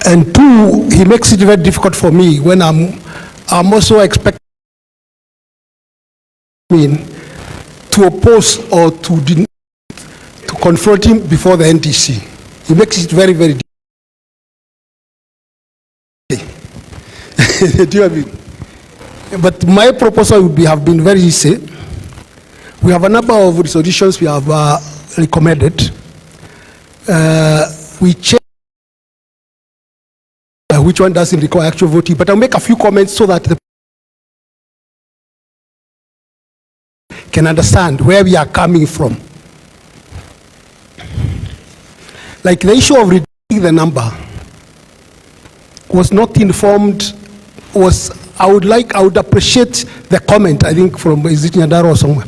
And two, he makes it very difficult for me when I'm also expecting to oppose or to confront him before the NDC. He makes it very, very difficult. Do you know what I mean? But my proposal would have been very easy. We have a number of resolutions we have recommended. We check which one doesn't require actual voting, but I'll make a few comments so that the can understand where we are coming from. Like the issue of reducing the number was not informed, I would appreciate the comment, I think from Nyandaro or somewhere,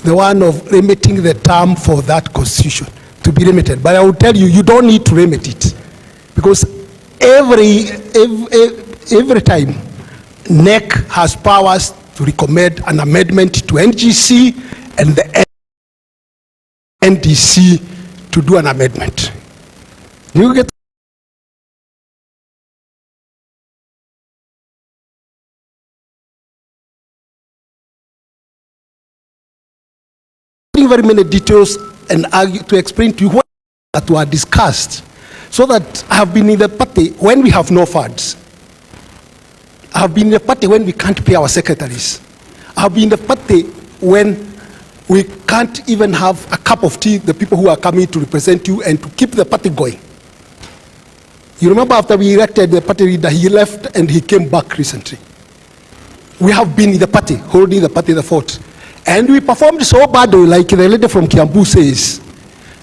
the one of limiting the term for that constitution to be limited. But I will tell you, you don't need to limit it, because every time NEC has powers to recommend an amendment to NGC and the NDC to do an amendment. You get very many details and argue to explain to you what that were discussed, so that I have been in the party when we have no funds. I have been in the party when we can't pay our secretaries. I have been in the party when we can't even have a cup of tea, the people who are coming to represent you and to keep the party going. You remember after we elected the party leader, he left and he came back recently. We have been in the party, holding the party the fort. And we performed so badly, like the lady from Kiambu says,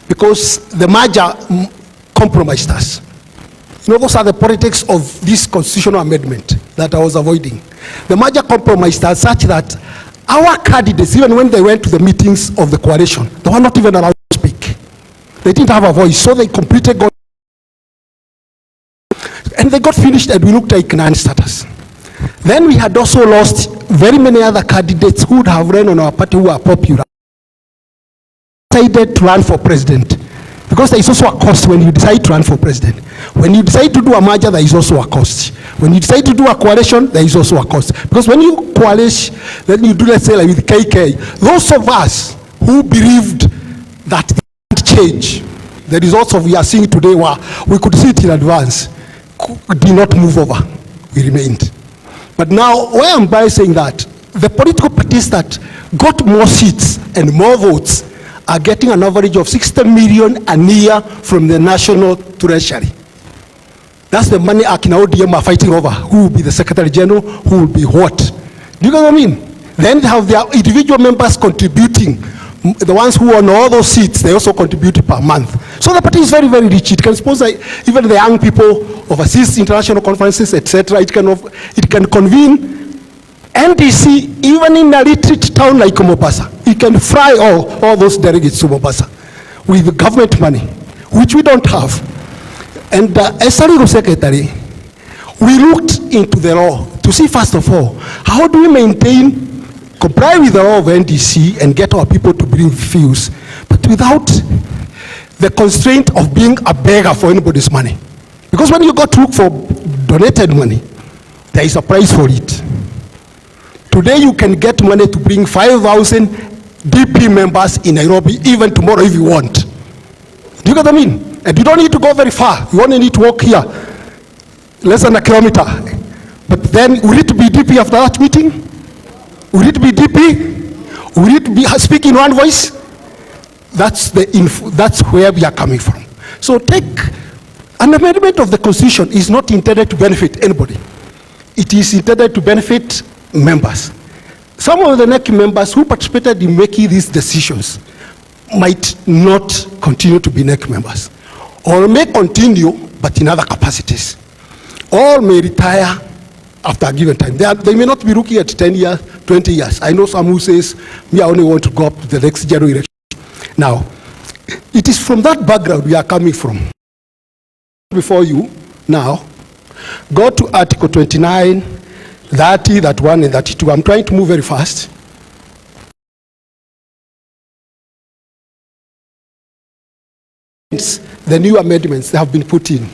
because the merger compromised us. You know, those are the politics of this constitutional amendment that I was avoiding. The merger compromised us such that our candidates, even when they went to the meetings of the coalition, they were not even allowed to speak. They didn't have a voice, so they completely got, and they got finished, and we looked like non-status. Then we had also lost very many other candidates who would have run on our party who are popular. Decided to run for president, because there is also a cost when you decide to run for president. When you decide to do a merger, there is also a cost. When you decide to do a coalition, there is also a cost. Because when you coalition, then you do, let's say, like with KK, those of us who believed that it can't change, the results of we are seeing today were, we could see it in advance, did not move over, we remained. But now, why am I saying that? The political parties that got more seats and more votes are getting an average of 60 million a year from the national treasury. That's the money Akina ODM are fighting over. Who will be the Secretary General? Who will be what? Do you get what I mean? Then they have their individual members contributing. The ones who own all those seats, they also contribute per month. So the party is very, very rich. It can sponsor even the young people, overseas international conferences, etc. It can convene NDC even in a retreat town like Mombasa. It can fly all those delegates to Mombasa with government money, which we don't have. And as a legal secretary, we looked into the law to see, first of all, how do we comply with the law of NDC and get our people to bring views, but without the constraint of being a beggar for anybody's money. Because when you go to look for donated money, there is a price for it. Today you can get money to bring 5,000 DP members in Nairobi, even tomorrow if you want. Do you get what I mean? And you don't need to go very far. You only need to walk here, less than a kilometer. But then, will it be DP after that meeting? Will it be DP? Will it be speaking one voice? That's where we are coming from. So take an amendment of the Constitution is not intended to benefit anybody. It is intended to benefit members. Some of the NEC members who participated in making these decisions might not continue to be NEC members, or may continue, but in other capacities. All may retire after a given time. They may not be looking at 10 years, 20 years. I know some who says, me, I only want to go up to the next general election. Now, it is from that background we are coming from. Before you, now, go to Article 29, 30, 31, and 32. I'm trying to move very fast. The new amendments that have been put in.